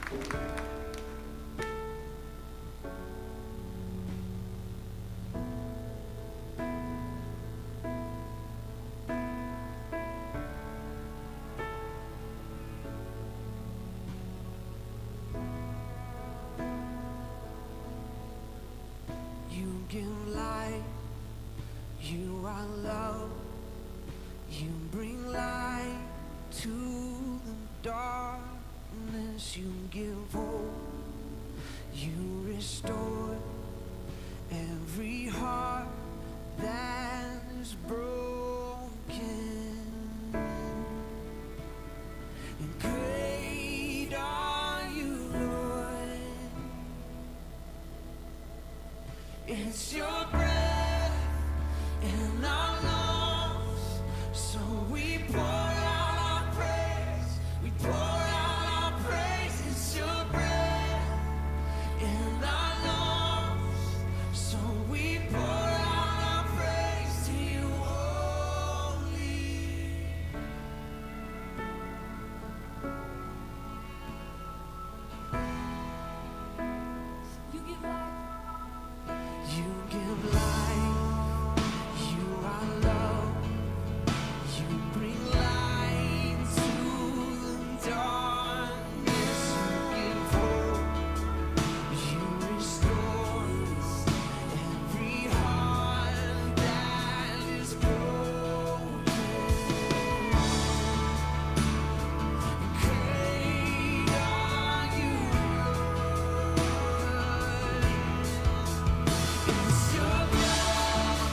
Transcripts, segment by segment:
You give light, you are love, you bring light to the darkness, you give hope, you restore every heart that is broken. And great are you, Lord. It's your breath in our lungs, so we pour out our praise. We pour out our praise. It's your breath in our lungs, so we pour out our praise to you only. You give life. You give life, you are love, you bring light to the darkness, you give hope, you restore every heart that is broken. Great are you, Lord. It's your breath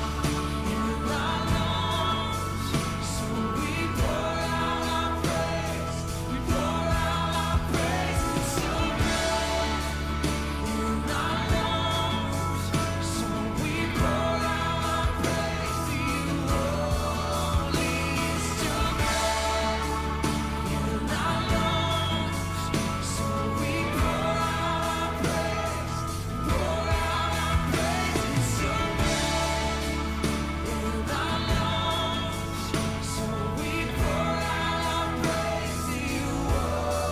in our lungs, so we pour out our praise. We pour out our praise. It's your breath in our lungs, so we pour out our praise to you only. It's your breath in our lungs, so we pour out our praise. Pour out our praise. It's your breath in our lungs, so we pour out our praise to you only.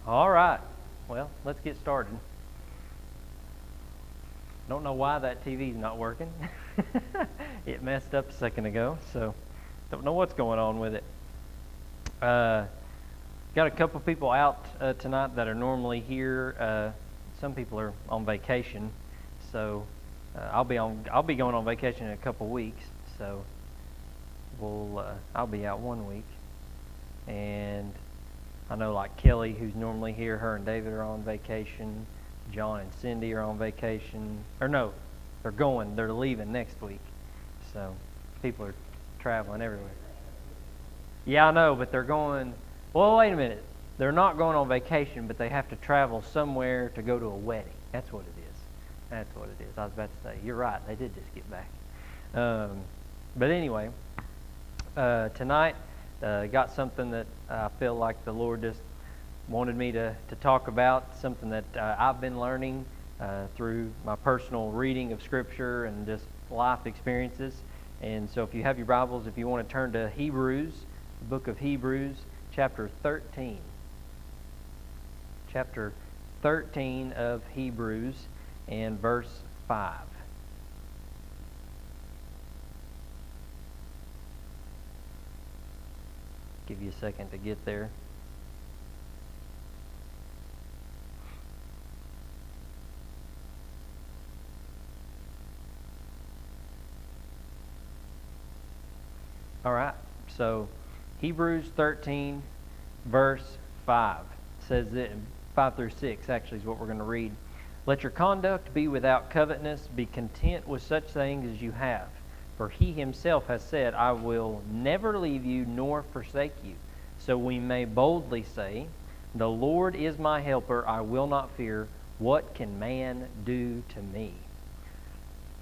All right. Well, let's get started. Don't know why that TV's not working. It messed up a second ago, so don't know what's going on with it. Got a couple people out tonight that are normally here. Some people are on vacation, so I'll be going on vacation in a couple weeks. So I'll be out 1 week, and I know like Kelly, who's normally here, her and David are on vacation. John and Cindy are on vacation. Or no, they're leaving next week. So people are traveling everywhere. Yeah, I know, but they're going, well, wait a minute. They're not going on vacation, but they have to travel somewhere to go to a wedding. That's what it is. That's what it is. I was about to say, you're right, they did just get back. But anyway, tonight, got something that I feel like the Lord just wanted me to talk about, something that I've been learning through my personal reading of Scripture and just life experiences. And so if you have your Bibles, if you want to turn to Hebrews, the book of Hebrews, chapter 13. Chapter 13 of Hebrews and verse 5. give you a second to get there. All right, so Hebrews 13, verse 5 says that, 5 through 6 actually is what we're going to read. Let your conduct be without covetousness. Be content with such things as you have. For he himself has said, I will never leave you nor forsake you. So we may boldly say, the Lord is my helper. I will not fear. What can man do to me?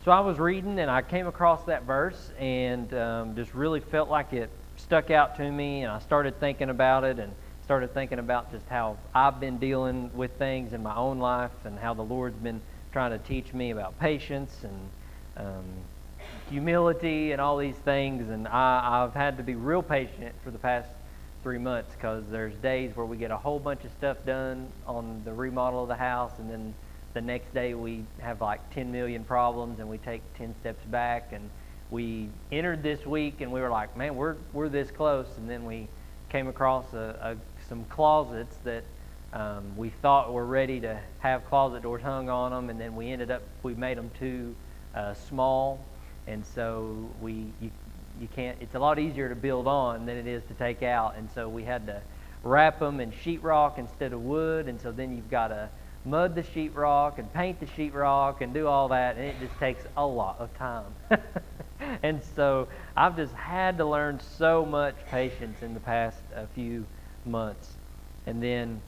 So I was reading and I came across that verse and just really felt like it stuck out to me. And I started thinking about it and started thinking about just how I've been dealing with things in my own life and how the Lord's been trying to teach me about patience and humility and all these things. And I've had to be real patient for the past 3 months because there's days where we get a whole bunch of stuff done on the remodel of the house, and then the next day we have like 10 million problems and we take 10 steps back. And we entered this week and we were like, man, we're this close. And then we came across some closets that we thought were ready to have closet doors hung on them, and then we made them too small, and so you can't. It's a lot easier to build on than it is to take out, and so we had to wrap them in sheetrock instead of wood, and so then you've got to mud the sheetrock and paint the sheetrock and do all that, and it just takes a lot of time. And so I've just had to learn so much patience in the past few months. And then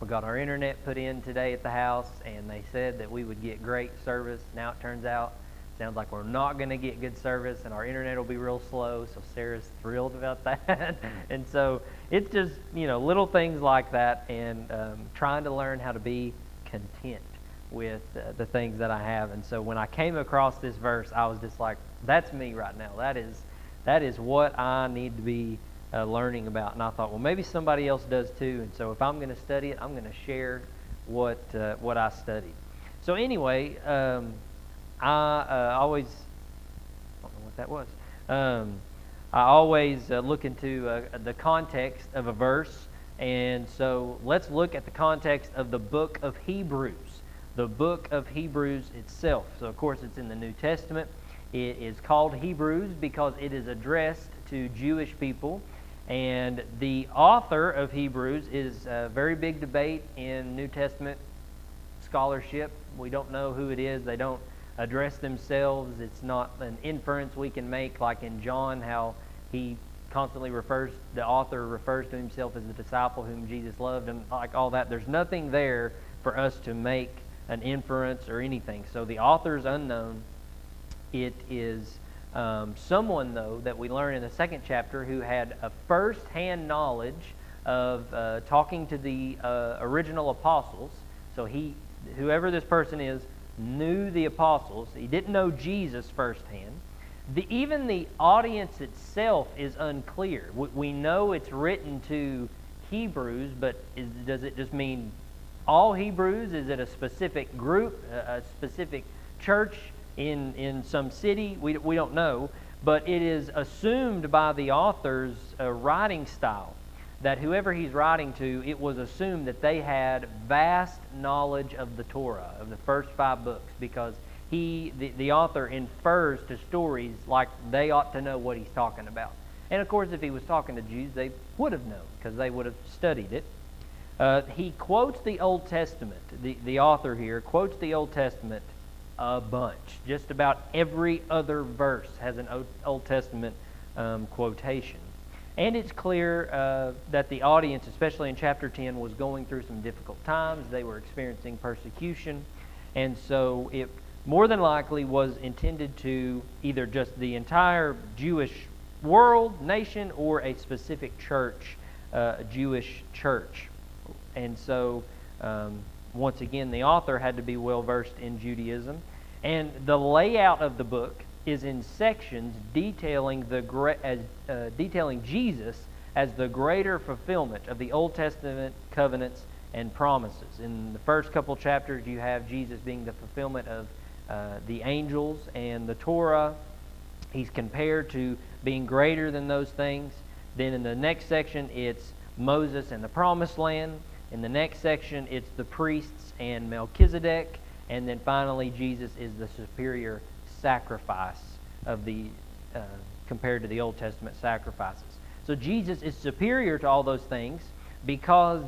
we got our internet put in today at the house, and they said that we would get great service. Now it turns out, sounds like we're not going to get good service, and our internet will be real slow, so Sarah's thrilled about that. And so it's just, little things like that, and trying to learn how to be content with the things that I have. And so when I came across this verse, I was just like, that's me right now. That is what I need to be learning about. And I thought, well, maybe somebody else does too. And so if I'm going to study it, I'm going to share what I studied. So anyway, I always, I don't know what that was. I always look into the context of a verse. And so let's look at the context of the book of Hebrews. The book of Hebrews itself. So of course it's in the New Testament. It is called Hebrews because it is addressed to Jewish people. And the author of Hebrews is a very big debate in New Testament scholarship. We don't know who it is. They don't address themselves. It's not an inference we can make like in John, how he constantly the author refers to himself as the disciple whom Jesus loved, and like all that. There's nothing there for us to make an inference or anything. So the author's unknown. It is someone, though, that we learn in the second chapter who had a first-hand knowledge of talking to the original apostles. So whoever this person is, knew the apostles. He didn't know Jesus firsthand. Even the audience itself is unclear. We know it's written to Hebrews, but does it just mean all Hebrews? Is it a specific group, a specific church in some city? We don't know, but it is assumed by the author's writing style that whoever he's writing to, it was assumed that they had vast knowledge of the Torah, of the first 5 books, because the author infers to stories like they ought to know what he's talking about. And of course, if he was talking to Jews, they would have known because they would have studied it. He quotes the Old Testament. The author here quotes the Old Testament a bunch. Just about every other verse has an Old Testament quotation. And it's clear that the audience, especially in chapter 10, was going through some difficult times. They were experiencing persecution. And so it more than likely was intended to either just the entire Jewish world, nation, or a specific church, a Jewish church. And so, once again, the author had to be well-versed in Judaism. And the layout of the book is in sections detailing detailing Jesus as the greater fulfillment of the Old Testament covenants and promises. In the first couple chapters, you have Jesus being the fulfillment of the angels and the Torah. He's compared to being greater than those things. Then in the next section, it's Moses and the Promised Land. In the next section, it's the priests and Melchizedek. And then finally, Jesus is the superior sacrifice of the compared to the Old Testament sacrifices. So Jesus is superior to all those things because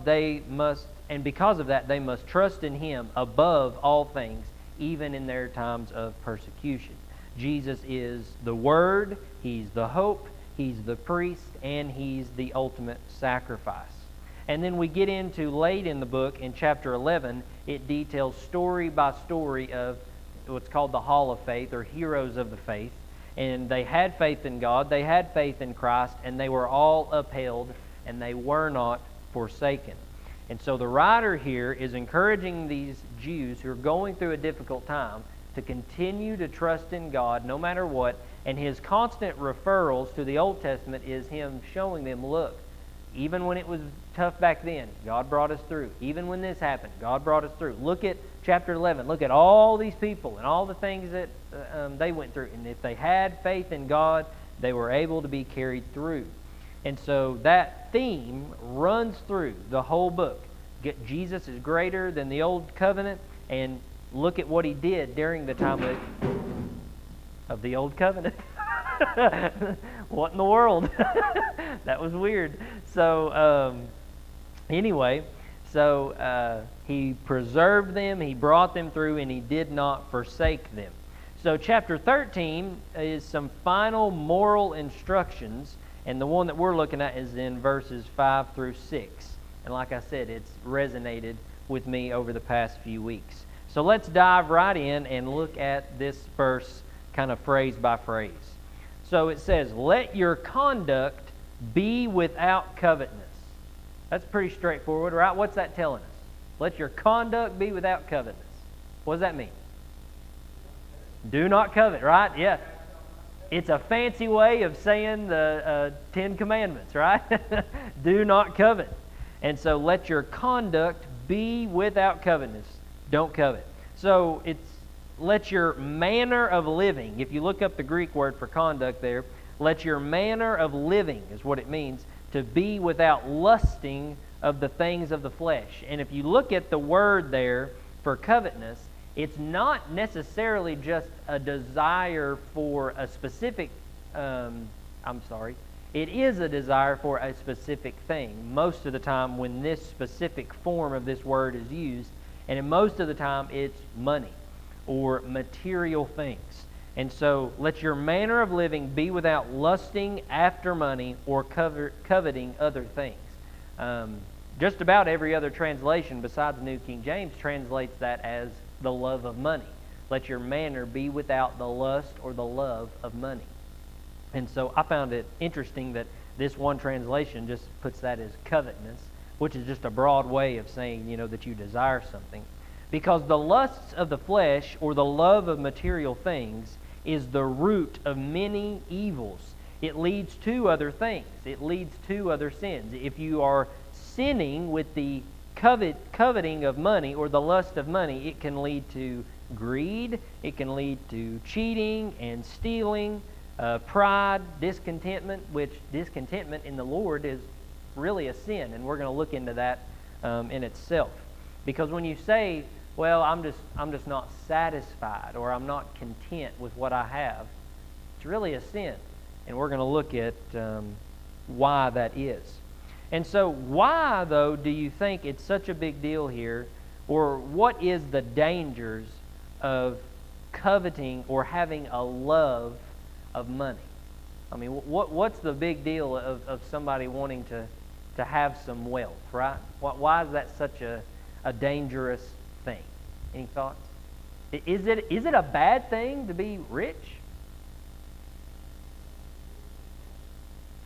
because of that, they must trust in Him above all things, even in their times of persecution. Jesus is the Word, He's the hope, He's the priest, and He's the ultimate sacrifice. And then we get into late in the book, in chapter 11, it details story by story of what's called the Hall of Faith, or heroes of the faith. And they had faith in God, they had faith in Christ, and they were all upheld, and they were not forsaken. And so the writer here is encouraging these Jews who are going through a difficult time to continue to trust in God no matter what. And his constant referrals to the Old Testament is him showing them, look, even when it was tough back then, God brought us through. Even when this happened, God brought us through. Look at chapter 11. Look at all these people and all the things that they went through. And if they had faith in God, they were able to be carried through. And so that theme runs through the whole book. Jesus is greater than the old covenant, and look at what He did during the time of the old covenant. What in the world? That was weird. So anyway, He preserved them, He brought them through, and He did not forsake them. So chapter 13 is some final moral instructions, and the one that we're looking at is in verses 5 through 6. And like I said, it's resonated with me over the past few weeks. So let's dive right in and look at this verse kind of phrase by phrase. So it says, let your conduct be without covetousness. That's pretty straightforward, right? What's that telling us? Let your conduct be without covetousness. What does that mean? Do not covet, right? Yeah. It's a fancy way of saying the 10 Commandments, right? Do not covet. And so let your conduct be without covetousness. Don't covet. So it's let your manner of living, if you look up the Greek word for conduct there, let your manner of living is what it means, to be without lusting of the things of the flesh. And if you look at the word there for covetousness, it's not necessarily just a desire for a specific, it is a desire for a specific thing most of the time when this specific form of this word is used, and most of the time it's money or material things. And so let your manner of living be without lusting after money or coveting other things. Just about every other translation besides New King James translates that as the love of money. Let your manner be without the lust or the love of money. And so I found it interesting that this one translation just puts that as covetousness, which is just a broad way of saying, that you desire something. Because the lusts of the flesh or the love of material things is the root of many evils. It leads to other things. It leads to other sins. If you are sinning with the coveting of money or the lust of money, it can lead to greed. It can lead to cheating and stealing, pride, discontentment, which discontentment in the Lord is really a sin, and we're going to look into that in itself. Because when you say, well, I'm just not satisfied, or I'm not content with what I have, it's really a sin. And we're going to look at why that is. And so why, though, do you think it's such a big deal here, or what is the dangers of coveting or having a love of money? I mean, what's the big deal of somebody wanting to have some wealth, right? Why is that such a dangerous thing? Any thoughts? Is it a bad thing to be rich?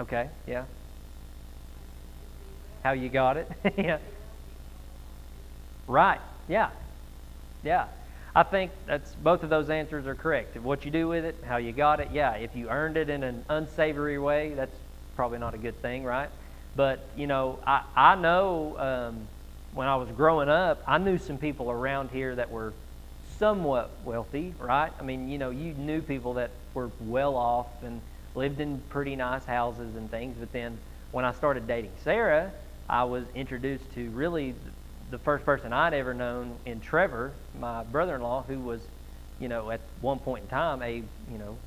Okay, yeah. How you got it? Yeah. Right, yeah. Yeah. I think that's both of those answers are correct. What you do with it, how you got it, yeah. If you earned it in an unsavory way, that's probably not a good thing, right? But, I know when I was growing up, I knew some people around here that were somewhat wealthy, right? I mean, you knew people that were well off and lived in pretty nice houses and things, but then when I started dating Sarah, I was introduced to really the first person I'd ever known in Trevor, my brother-in-law, who was, at one point in time, a,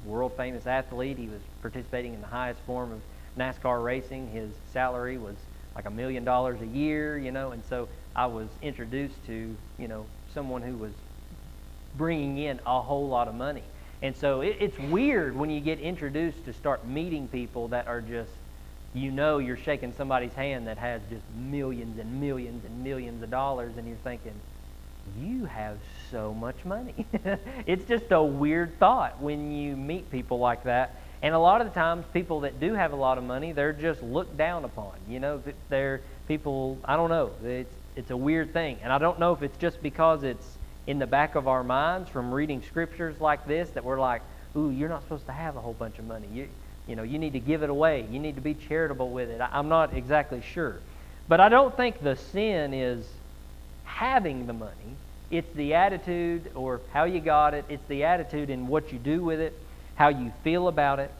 world famous athlete. He was participating in the highest form of NASCAR racing. His salary was like $1 million a year, and so I was introduced to, someone who was bringing in a whole lot of money. And so it's weird when you get introduced to start meeting people that are just, you're shaking somebody's hand that has just millions and millions and millions of dollars, and you're thinking, you have so much money. It's just a weird thought when you meet people like that. And a lot of the times, people that do have a lot of money, they're just looked down upon. They're people, I don't know. It's a weird thing. And I don't know if it's just because it's in the back of our minds from reading scriptures like this that we're like, ooh, you're not supposed to have a whole bunch of money. You need to give it away. You need to be charitable with it. I'm not exactly sure. But I don't think the sin is having the money. It's the attitude or how you got it. It's the attitude in what you do with it, how you feel about it.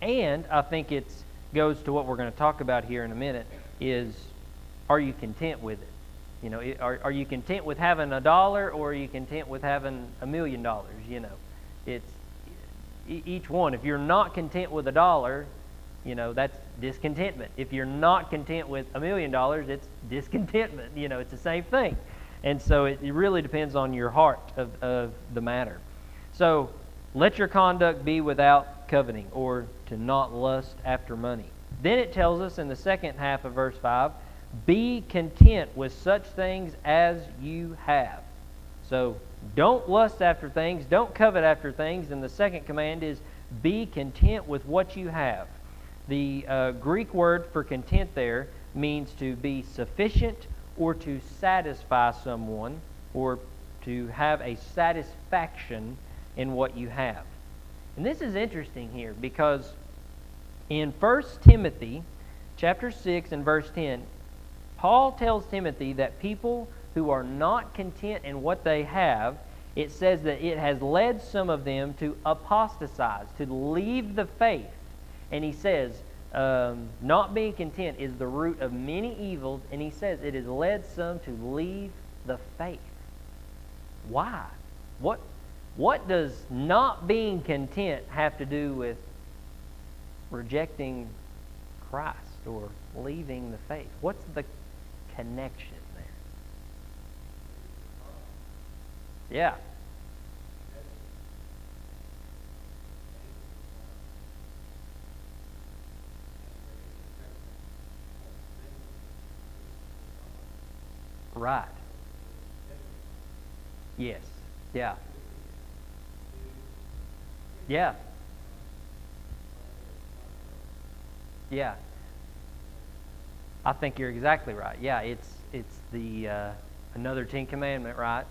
And I think it goes to what we're going to talk about here in a minute is, are you content with it? Are you content with having $1, or are you content with having $1 million? It's each one. If you're not content with $1, that's discontentment. If you're not content with $1 million, it's discontentment. It's the same thing. And so it really depends on your heart of the matter. So let your conduct be without coveting, or to not lust after money. Then it tells us in the second half of verse 5, be content with such things as you have. So don't lust after things, don't covet after things. And the second command is be content with what you have. The Greek word for content there means to be sufficient, or to satisfy someone, or to have a satisfaction in what you have. And this is interesting here, because in 1 Timothy chapter 6 and verse 10, Paul tells Timothy that people who are not content in what they have, it says that it has led some of them to apostatize, to leave the faith. And he says, not being content is the root of many evils, and he says it has led some to leave the faith. Why? What does not being content have to do with rejecting Christ or leaving the faith? What's the connection there? Yeah. Right. Yes. Yeah. Yeah. Yeah. I think you're exactly right. Yeah, it's the another Ten Commandment, right?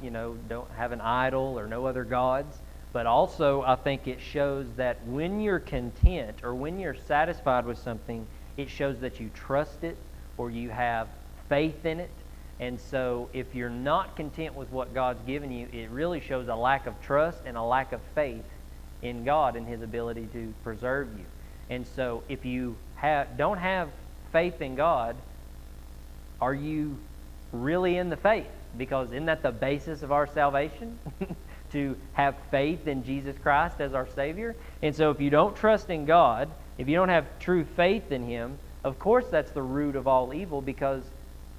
Don't have an idol or no other gods. But also, I think it shows that when you're content or when you're satisfied with something, it shows that you trust it or you have faith in it. And so if you're not content with what God's given you, it really shows a lack of trust and a lack of faith in God and His ability to preserve you. And so if you don't have faith in God, are you really in the faith? Because isn't that the basis of our salvation? To have faith in Jesus Christ as our Savior? And so if you don't trust in God, if you don't have true faith in Him, of course that's the root of all evil, because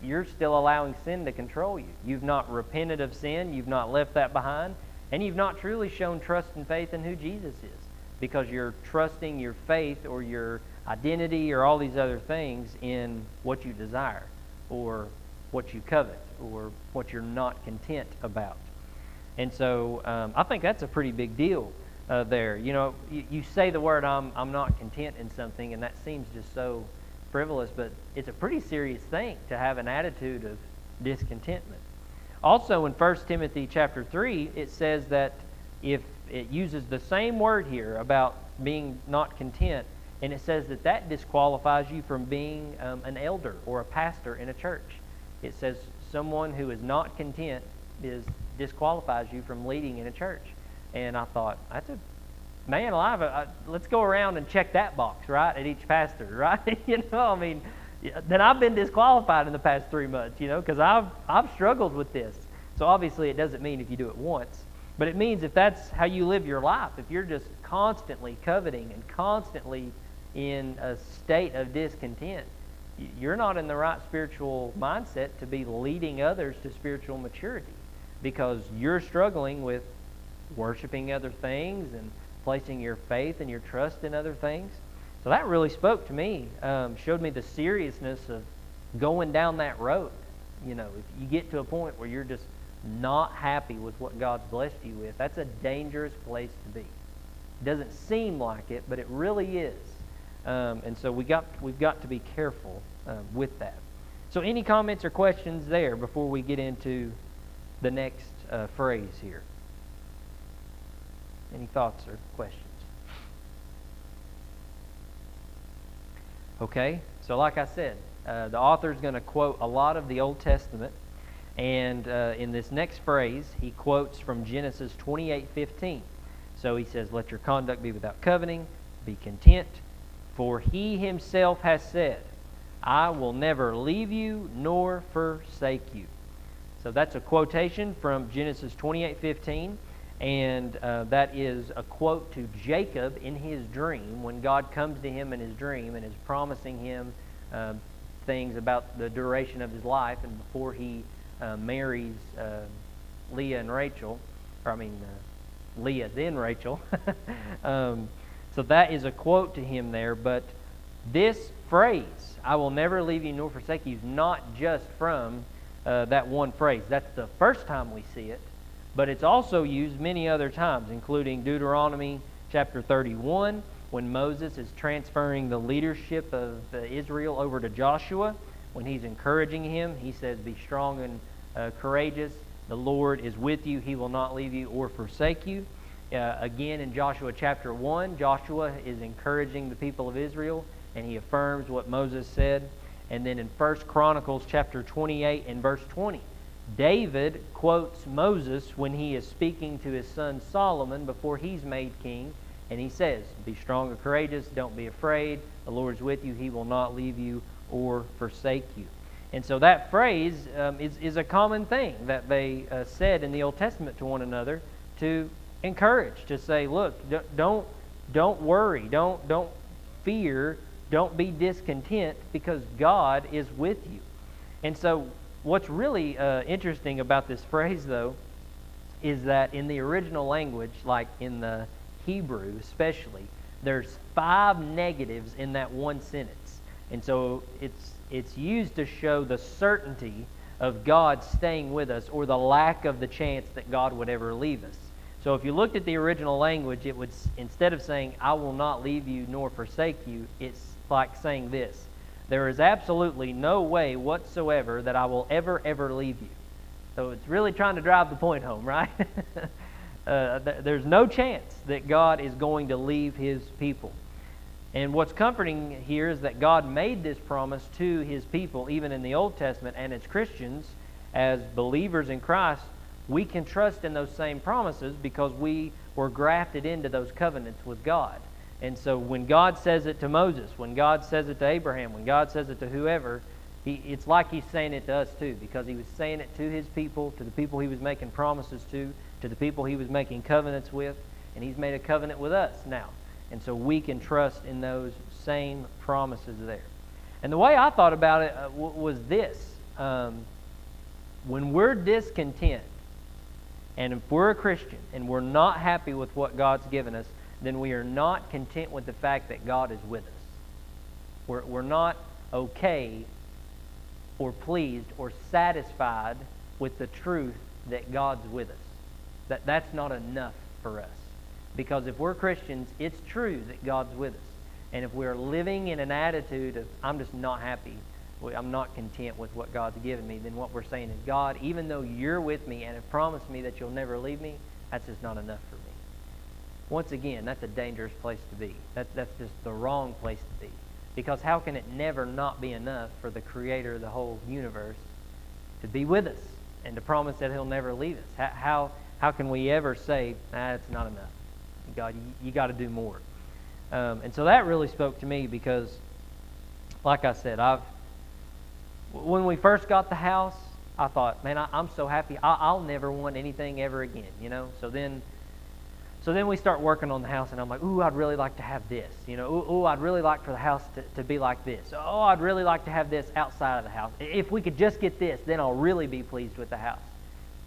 you're still allowing sin to control you. You've not repented of sin, you've not left that behind, and you've not truly shown trust and faith in who Jesus is, because you're trusting your faith or your identity or all these other things in what you desire or what you covet or what you're not content about. And so I think that's a pretty big deal there. You say the word, I'm not content in something, and that seems just so frivolous, but it's a pretty serious thing to have an attitude of discontentment. Also in 1 Timothy chapter 3, it says that if it uses the same word here about being not content, and it says that disqualifies you from being an elder or a pastor in a church. It says someone who is not content disqualifies you from leading in a church. And I thought, that's a man alive, let's go around and check that box, right, at each pastor, right? I mean, then I've been disqualified in the past 3 months, because I've struggled with this. So obviously it doesn't mean if you do it once, but it means if that's how you live your life, if you're just constantly coveting and constantly in a state of discontent, you're not in the right spiritual mindset to be leading others to spiritual maturity, because you're struggling with worshiping other things and placing your faith and your trust in other things. So that really spoke to me, showed me the seriousness of going down that road. If you get to a point where you're just not happy with what God's blessed you with, that's a dangerous place to be. It doesn't seem like it, but it really is. And so we've got to be careful with that. So any comments or questions there before we get into the next phrase here? Any thoughts or questions? Okay, so like I said, the author is going to quote a lot of the Old Testament, and in this next phrase, he quotes from Genesis 28:15. So he says, "Let your conduct be without coveting, be content, for he himself has said, I will never leave you nor forsake you." So that's a quotation from Genesis 28:15. And that is a quote to Jacob in his dream, when God comes to him in his dream and is promising him things about the duration of his life, and before he marries Leah and Rachel, Leah then Rachel. So that is a quote to him there. But this phrase, "I will never leave you nor forsake you," is not just from that one phrase. That's the first time we see it. But it's also used many other times, including Deuteronomy chapter 31, when Moses is transferring the leadership of Israel over to Joshua. When he's encouraging him, he says, "Be strong and courageous. The Lord is with you. He will not leave you or forsake you." Again, in Joshua chapter 1, Joshua is encouraging the people of Israel, and he affirms what Moses said. And then in 1 Chronicles chapter 28 and verse 20, David quotes Moses when he is speaking to his son Solomon before he's made king, and he says, "Be strong and courageous, don't be afraid, the Lord's with you, he will not leave you or forsake you." And so that phrase is a common thing that they said in the Old Testament to one another to encourage, to say, look, don't worry, don't fear, don't be discontent, because God is with you. And so what's really interesting about this phrase, though, is that in the original language, like in the Hebrew especially, there's 5 negatives in that one sentence. And so it's used to show the certainty of God staying with us, or the lack of the chance that God would ever leave us. So if you looked at the original language, it would, instead of saying, "I will not leave you nor forsake you," it's like saying this: "There is absolutely no way whatsoever that I will ever leave you." So it's really trying to drive the point home, right? There's no chance that God is going to leave His people. And what's comforting here is that God made this promise to His people, even in the Old Testament, and as Christians, as believers in Christ, we can trust in those same promises because we were grafted into those covenants with God. And so when God says it to Moses, when God says it to Abraham, when God says it to whoever, it's like He's saying it to us too, because He was saying it to His people, to the people He was making promises to the people He was making covenants with, and He's made a covenant with us now. And so we can trust in those same promises there. And the way I thought about it was this. When we're discontent, and if we're a Christian and we're not happy with what God's given us, then we are not content with the fact that God is with us. We're not okay or pleased or satisfied with the truth that God's with us. That's not enough for us. Because if we're Christians, it's true that God's with us. And if we're living in an attitude of, I'm just not happy, I'm not content with what God's given me, then what we're saying is, God, even though you're with me and have promised me that you'll never leave me, that's just not enough for me. Once again, that's a dangerous place to be. That's just the wrong place to be. Because how can it never not be enough for the Creator of the whole universe to be with us and to promise that He'll never leave us? How can we ever say, it's not enough? God, you got to do more. And so that really spoke to me because, like I said, when we first got the house, I thought, man, I'm so happy. I'll never want anything ever again, you know. So then we start working on the house, and I'm like, ooh, I'd really like to have this, you know. Ooh, I'd really like for the house to be like this. Oh, I'd really like to have this outside of the house. If we could just get this, then I'll really be pleased with the house.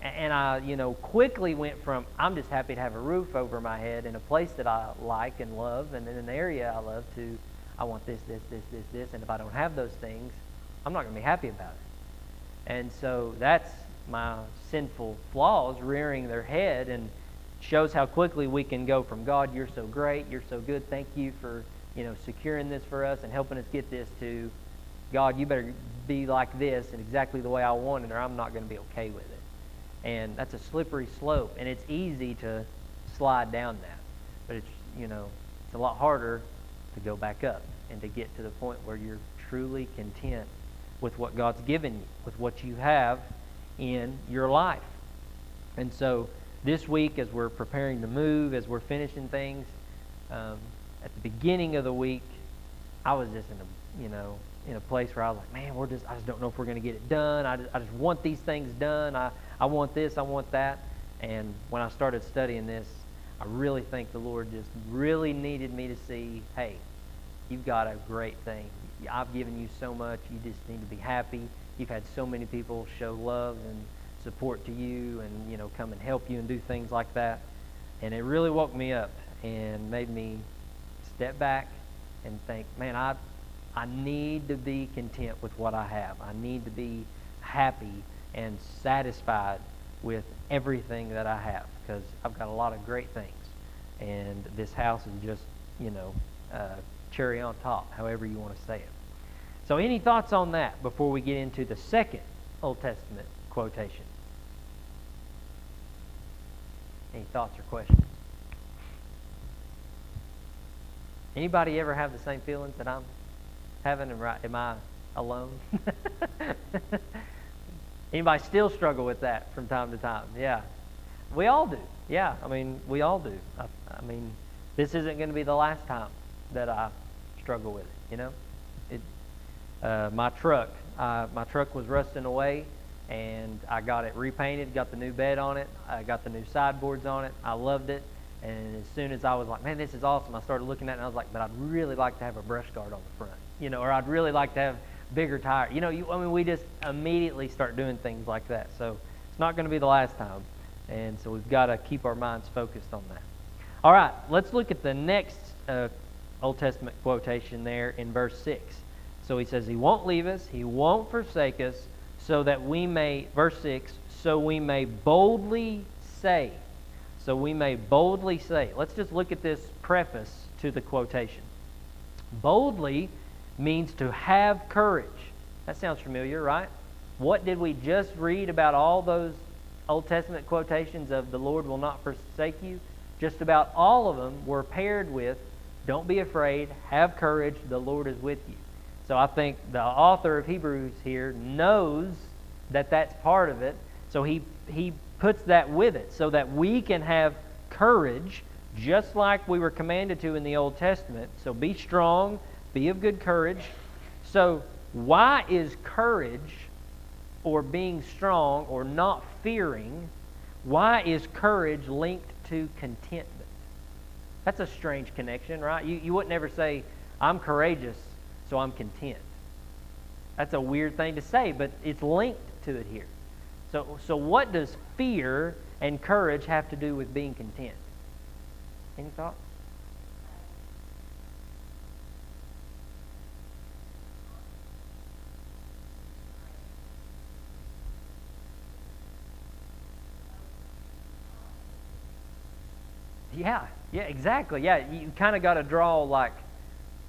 And I, you know, quickly went from I'm just happy to have a roof over my head in a place that I like and love, and in an area I love, to I want this, and if I don't have those things, I'm not going to be happy about it. And so that's my sinful flaws rearing their head, and shows how quickly we can go from God, you're so great, you're so good, thank you for, you know, securing this for us and helping us get this, to God, you better be like this and exactly the way I want it, or I'm not going to be okay with it. And that's a slippery slope, and it's easy to slide down that, but it's, you know, it's a lot harder to go back up and to get to the point where you're truly content with what God's given you, with what you have in your life. And so this week, as we're preparing to move, as we're finishing things, at the beginning of the week, I was just in a place where I was like, man, I just don't know if we're going to get it done. I just want these things done. I want this, I want that. And when I started studying this, I really think the Lord just really needed me to see, hey, you've got a great thing. I've given you so much. You just need to be happy. You've had so many people show love and support to you, and, you know, come and help you and do things like that. And it really woke me up and made me step back and think, man, I need to be content with what I have. I need to be happy and satisfied with everything that I have, because I've got a lot of great things, and this house is just, you know, cherry on top, however you want to say it. So any thoughts on that before we get into the second Old Testament quotation? Any thoughts or questions? Anybody ever have the same feelings that I'm having? Am I alone? Anybody still struggle with that from time to time? Yeah. We all do. Yeah, I mean, we all do. I mean, this isn't going to be the last time that I struggle with it, you know? My truck was rusting away, and I got it repainted, got the new bed on it, I got the new sideboards on it. I loved it. And as soon as I was like, man, this is awesome, I started looking at it, and I was like, but I'd really like to have a brush guard on the front, you know, or I'd really like to have bigger tires. You know, we just immediately start doing things like that. So it's not going to be the last time. And so we've got to keep our minds focused on that. All right, let's look at the next Old Testament quotation there in verse 6. So he says, he won't leave us, he won't forsake us, so that we may, verse 6, so we may boldly say. So we may boldly say. Let's just look at this preface to the quotation. Boldly means to have courage. That sounds familiar, right? What did we just read about all those Old Testament quotations of the Lord will not forsake you? Just about all of them were paired with, don't be afraid, have courage, the Lord is with you. So I think the author of Hebrews here knows that that's part of it. So he puts that with it so that we can have courage just like we were commanded to in the Old Testament. So be strong, be of good courage. So why is courage, or being strong, or not fearing, why is courage linked to contentment? That's a strange connection, right? You wouldn't ever say, I'm courageous, so I'm content. That's a weird thing to say, but it's linked to it here. So what does fear and courage have to do with being content? Any thoughts? Yeah, exactly. Yeah, you kind of got to draw, like,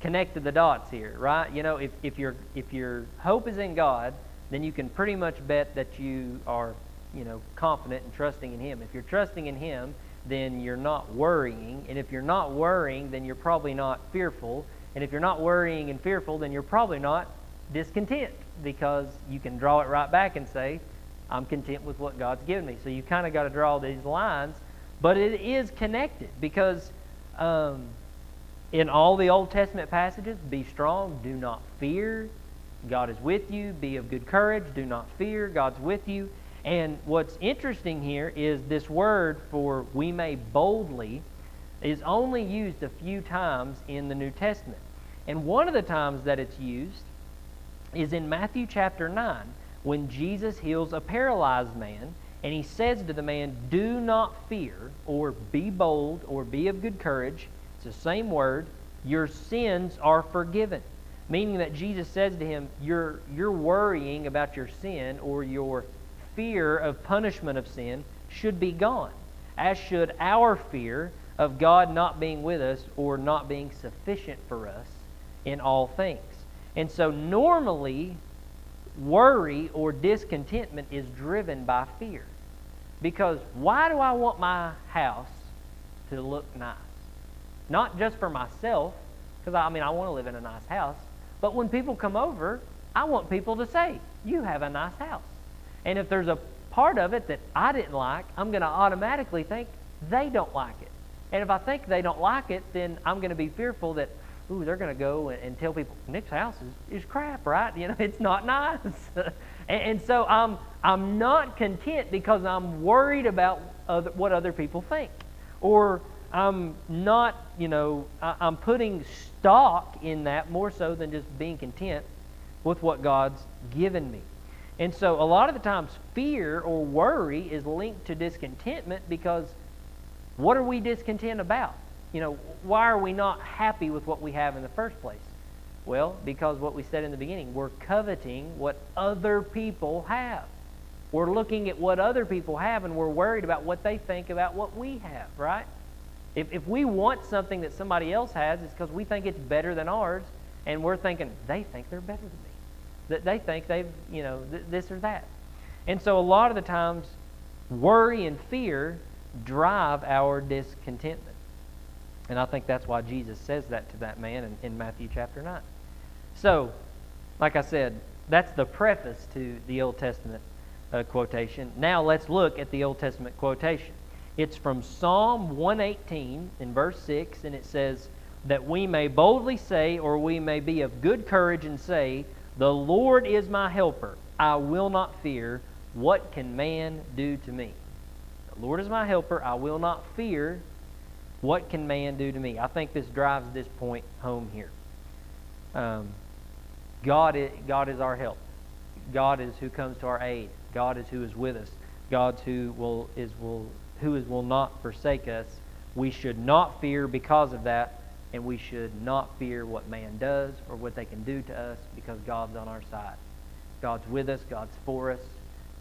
connect the dots here, right? You know, if your hope is in God, then you can pretty much bet that you are, you know, confident and trusting in Him. If you're trusting in Him, then you're not worrying. And if you're not worrying, then you're probably not fearful. And if you're not worrying and fearful, then you're probably not discontent, because you can draw it right back and say, I'm content with what God's given me. So you kind of got to draw these lines, but it is connected, because In all the Old Testament passages, be strong, do not fear. God is with you. Be of good courage, do not fear. God's with you. And what's interesting here is this word for we may boldly is only used a few times in the New Testament. And one of the times that it's used is in Matthew chapter 9 when Jesus heals a paralyzed man and he says to the man, do not fear, or be bold, or be of good courage. It's the same word. Your sins are forgiven. Meaning that Jesus says to him, you're worrying about your sin, or your fear of punishment of sin should be gone, as should our fear of God not being with us or not being sufficient for us in all things. And so normally, worry or discontentment is driven by fear. Because why do I want my house to look nice? Not just for myself, because I want to live in a nice house, but when people come over, I want people to say, you have a nice house. And if there's a part of it that I didn't like, I'm going to automatically think they don't like it. And if I think they don't like it, then I'm going to be fearful that, ooh, they're going to go and tell people, Nick's house is crap, right? It's not nice. and so I'm not content because I'm worried about what other people think. Or I'm not, I'm putting stock in that more so than just being content with what God's given me. And so a lot of the times fear or worry is linked to discontentment because what are we discontent about? Why are we not happy with what we have in the first place? Well, because what we said in the beginning, we're coveting what other people have. We're looking at what other people have and we're worried about what they think about what we have, right? If we want something that somebody else has, it's because we think it's better than ours, and we're thinking, they think they're better than me. That they think they've, this or that. And so a lot of the times, worry and fear drive our discontentment. And I think that's why Jesus says that to that man in Matthew chapter 9. So, like I said, that's the preface to the Old Testament quotation. Now let's look at the Old Testament quotation. It's from Psalm 118 in verse 6, and it says, that we may boldly say, or we may be of good courage and say, the Lord is my helper. I will not fear. What can man do to me? The Lord is my helper. I will not fear. What can man do to me? I think this drives this point home here. God is our help. God is who comes to our aid. God is who is with us. God who will not forsake us. We should not fear because of that, and we should not fear what man does or what they can do to us because God's on our side. God's with us. God's for us.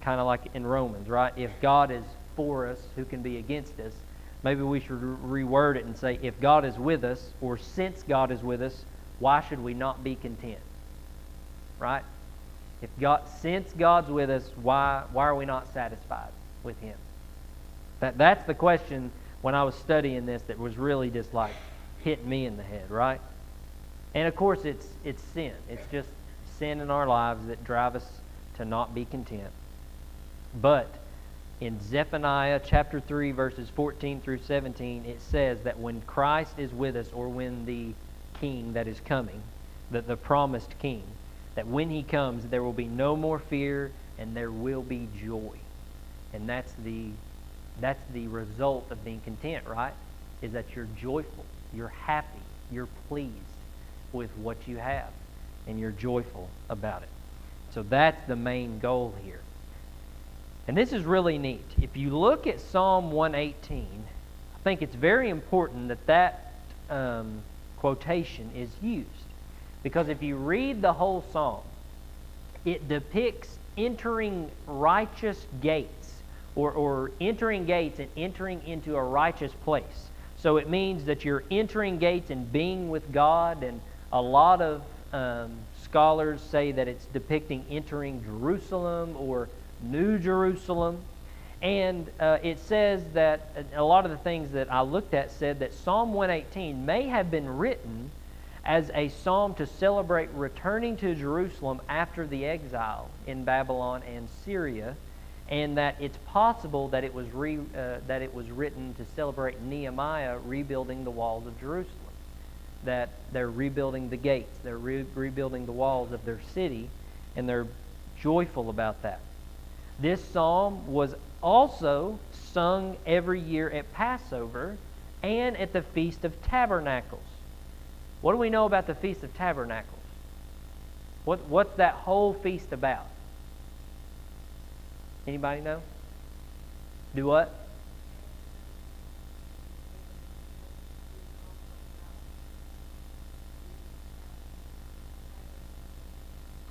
Kind of like in Romans, right? If God is for us, who can be against us? Maybe we should reword it and say, if God is with us, or since God is with us, why should we not be content? Right? Since God's with us, why are we not satisfied with Him? That's the question when I was studying this that was really just like hitting me in the head, right? And of course it's sin. It's just sin in our lives that drive us to not be content. But in Zephaniah chapter 3 verses 14 through 17, it says that when Christ is with us, or when the King that is coming, the promised King, that when He comes there will be no more fear and there will be joy. And that's the result of being content, right? Is that you're joyful, you're happy, you're pleased with what you have, and you're joyful about it. So that's the main goal here. And this is really neat. If you look at Psalm 118, I think it's very important that quotation is used. Because if you read the whole psalm, it depicts entering righteous gates, or entering gates and entering into a righteous place. So it means that you're entering gates and being with God, and a lot of scholars say that it's depicting entering Jerusalem or New Jerusalem. And it says that a lot of the things that I looked at said that Psalm 118 may have been written as a psalm to celebrate returning to Jerusalem after the exile in Babylon and Syria. and that it's possible that it was written to celebrate Nehemiah rebuilding the walls of Jerusalem. That they're rebuilding the gates, they're rebuilding the walls of their city, and they're joyful about that. This psalm was also sung every year at Passover and at the Feast of Tabernacles. What do we know about the Feast of Tabernacles? What's that whole feast about? Anybody know? Do what?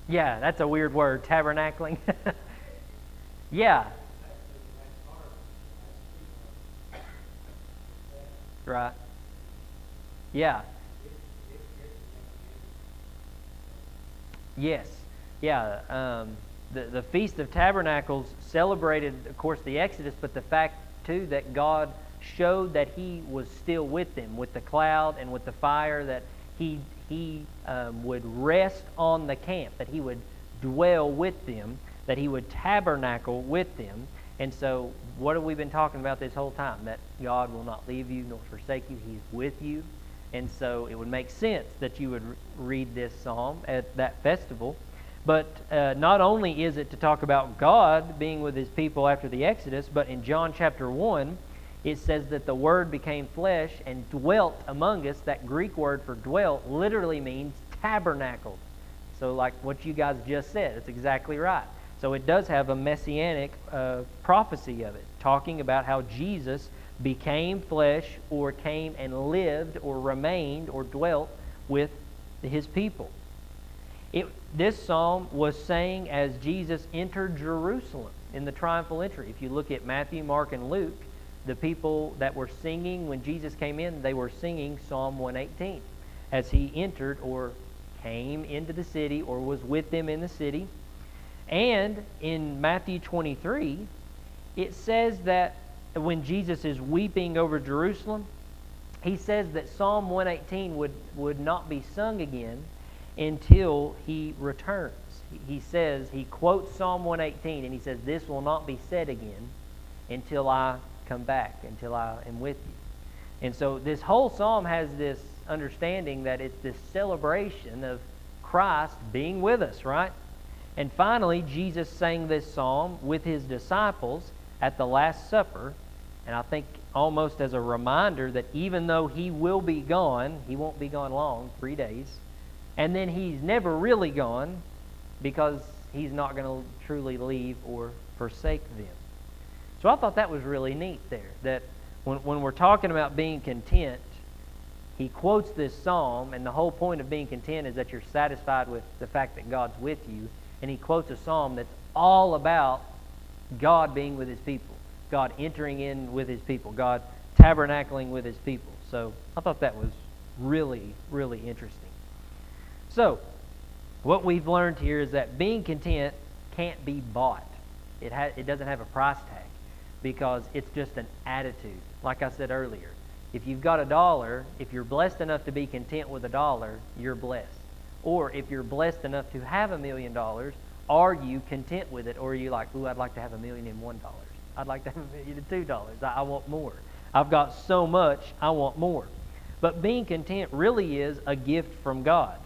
Yeah, that's a weird word, tabernacling. Yeah. Right. Yeah. Yes. Yeah. The Feast of Tabernacles celebrated, of course, the Exodus, but the fact, too, that God showed that He was still with them, with the cloud and with the fire, that He would rest on the camp, that He would dwell with them, that He would tabernacle with them. And so, what have we been talking about this whole time? That God will not leave you nor forsake you. He's with you. And so, it would make sense that you would read this psalm at that festival. But not only is it to talk about God being with His people after the Exodus, but in John chapter 1, it says that the Word became flesh and dwelt among us. That Greek word for dwelt literally means tabernacled. So like what you guys just said, it's exactly right. So it does have a messianic prophecy of it, talking about how Jesus became flesh or came and lived or remained or dwelt with His people. This psalm was sang as Jesus entered Jerusalem in the triumphal entry. If you look at Matthew, Mark, and Luke, the people that were singing when Jesus came in, they were singing Psalm 118 as He entered or came into the city or was with them in the city. And in Matthew 23, it says that when Jesus is weeping over Jerusalem, He says that Psalm 118 would not be sung again until He returns. He says, He quotes Psalm 118, and He says, this will not be said again until I come back, until I am with you. And so this whole psalm has this understanding that it's this celebration of Christ being with us, right? And finally, Jesus sang this psalm with His disciples at the Last Supper, and I think almost as a reminder that even though He will be gone, He won't be gone long, 3 days, and then He's never really gone because He's not going to truly leave or forsake them. So I thought that was really neat there, that when we're talking about being content, He quotes this psalm, and the whole point of being content is that you're satisfied with the fact that God's with you, and He quotes a psalm that's all about God being with His people, God entering in with His people, God tabernacling with His people. So I thought that was really, really interesting. So what we've learned here is that being content can't be bought. It doesn't have a price tag because it's just an attitude. Like I said earlier, if you've got $1, if you're blessed enough to be content with $1, you're blessed. Or if you're blessed enough to have $1 million, are you content with it? Or are you like, ooh, I'd like to have $1,001. I'd like to have $1,002. I want more. I've got so much, I want more. But being content really is a gift from God.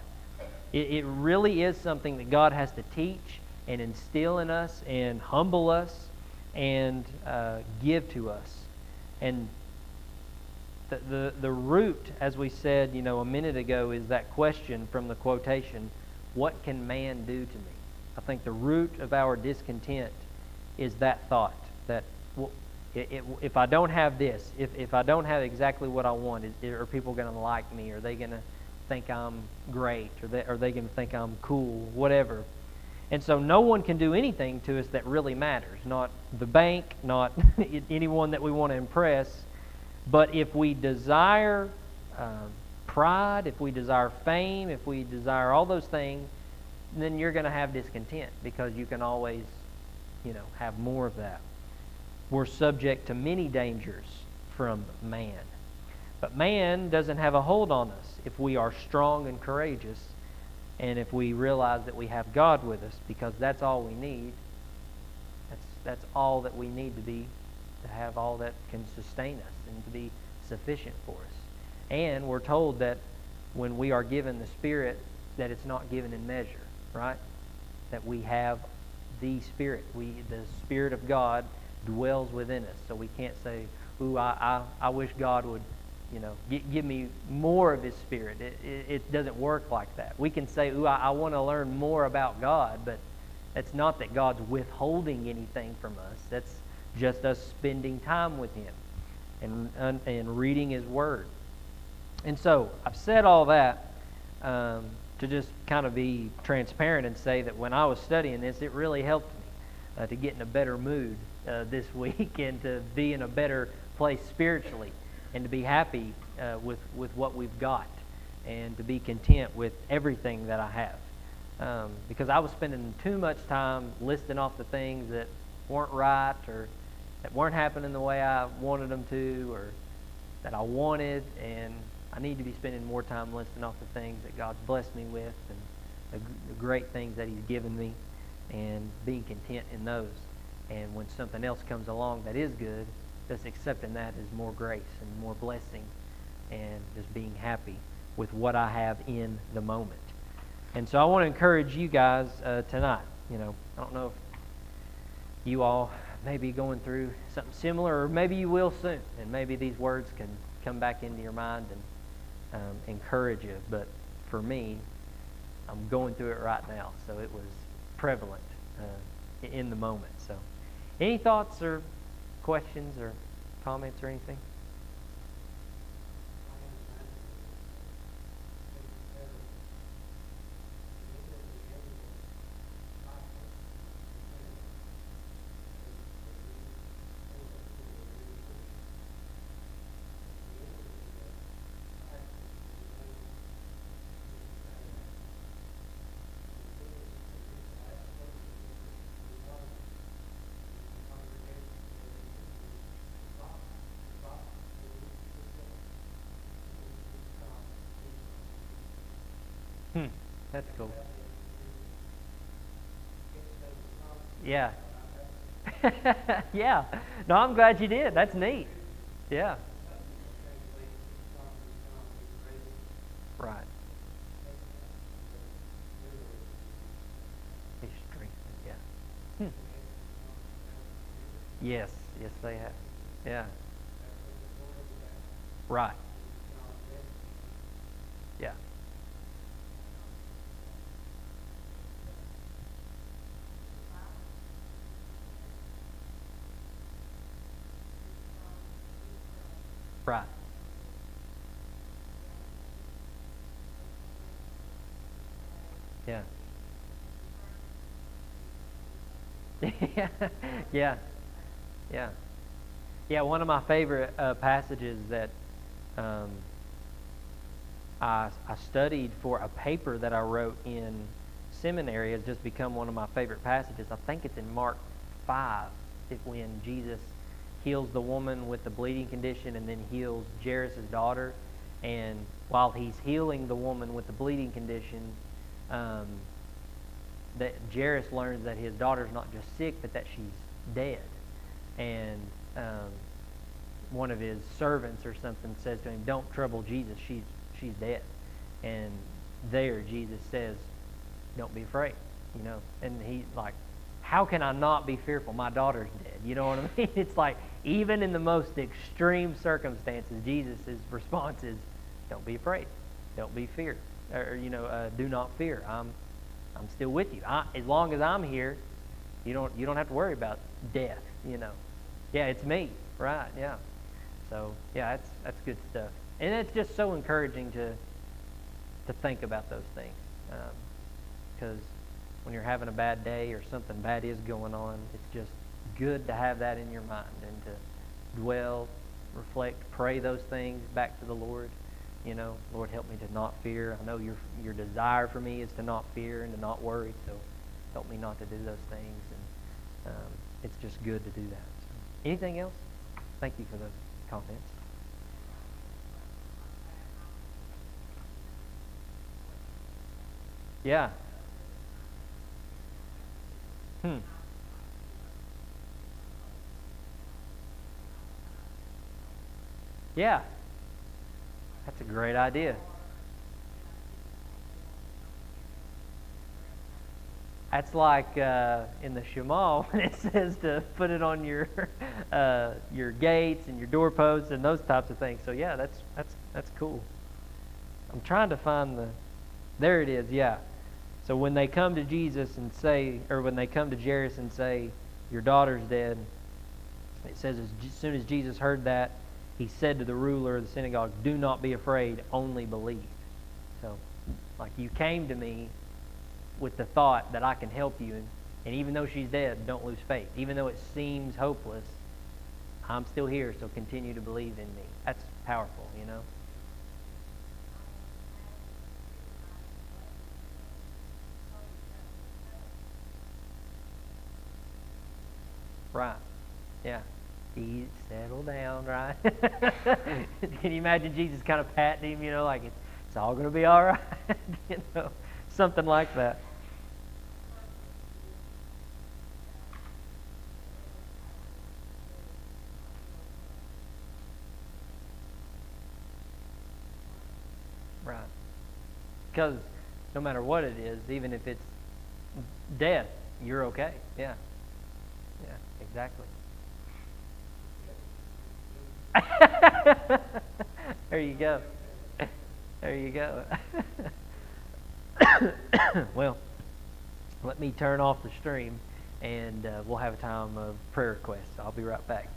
It really is something that God has to teach and instill in us and humble us and give to us. And the root, as we said, a minute ago, is that question from the quotation, what can man do to me? I think the root of our discontent is that thought, that if I don't have this, if I don't have exactly what I want, are people going to like me? Are they going to think I'm great? Are they going to think I'm cool? Whatever. And so no one can do anything to us that really matters. Not the bank, not anyone that we want to impress. But if we desire pride, if we desire fame, if we desire all those things, then you're going to have discontent because you can always, have more of that. We're subject to many dangers from man. But man doesn't have a hold on us if we are strong and courageous and if we realize that we have God with us, because that's all we need. That's all that we need to have all that can sustain us and to be sufficient for us. And we're told that when we are given the Spirit, that it's not given in measure, right? That we have the Spirit. The Spirit of God dwells within us. So we can't say, "Ooh, I wish God would, give me more of His Spirit." It doesn't work like that. We can say, "Ooh, I want to learn more about God," but it's not that God's withholding anything from us. That's just us spending time with Him and reading His Word. And so I've said all that to just kind of be transparent and say that when I was studying this, it really helped me to get in a better mood this week and to be in a better place spiritually and to be happy with what we've got and to be content with everything that I have. Because I was spending too much time listing off the things that weren't right or that weren't happening the way I wanted them to or that I wanted, and I need to be spending more time listing off the things that God's blessed me with and the great things that He's given me and being content in those. And when something else comes along that is good, just accepting that as more grace and more blessing and just being happy with what I have in the moment. And so I want to encourage you guys tonight. I don't know if you all may be going through something similar, or maybe you will soon, and maybe these words can come back into your mind and encourage you. But for me, I'm going through it right now, so it was prevalent in the moment. So, any thoughts or questions or comments or anything? That's cool. Yeah. Yeah. No, I'm glad you did. That's neat. Yeah. Right. Be strengthened. Yeah. Yes. Yes, they have. Yeah. Right. Yeah. Right. Yeah. Yeah. Yeah. Yeah. Yeah. One of my favorite passages that I studied for a paper that I wrote in seminary has just become one of my favorite passages. I think it's in Mark 5, when Jesus heals the woman with the bleeding condition and then heals Jairus' daughter. And while he's healing the woman with the bleeding condition, that Jairus learns that his daughter's not just sick, but that she's dead. And one of his servants or something says to him, "Don't trouble Jesus, she's dead." And there Jesus says, "Don't be afraid," And he's like, "How can I not be fearful? My daughter's dead." You know what I mean? It's like, even in the most extreme circumstances, Jesus' response is, "Don't be afraid. Don't be feared." Or do not fear. I'm still with you. As long as I'm here, you don't have to worry about death. Yeah, it's me. Right? Yeah. So yeah, that's good stuff, and it's just so encouraging to think about those things, because when you're having a bad day or something bad is going on, it's just good to have that in your mind and to dwell, reflect, pray those things back to the Lord. Lord, help me to not fear. I know your desire for me is to not fear and to not worry, so help me not to do those things. And it's just good to do that. So, anything else? Thank you for those comments. Yeah. Yeah, that's a great idea. That's like in the Shema when it says to put it on your gates and your doorposts and those types of things. So yeah, that's cool. I'm trying to find the. There it is. Yeah. So when they come to Jesus and say, or when they come to Jairus and say, "Your daughter's dead," it says as soon as Jesus heard that, he said to the ruler of the synagogue, "Do not be afraid, only believe." So, like, you came to me with the thought that I can help you, and even though she's dead, don't lose faith. Even though it seems hopeless, I'm still here, so continue to believe in me. That's powerful, you know? Right. Yeah. Settle down, right? Can you imagine Jesus kind of patting him, you know, like it's all going to be all right? You know, something like that. Right. Because no matter what it is, even if it's death, you're okay. Yeah. Yeah, exactly. There you go. There you go. Well, let me turn off the stream and we'll have a time of prayer requests. I'll be right back.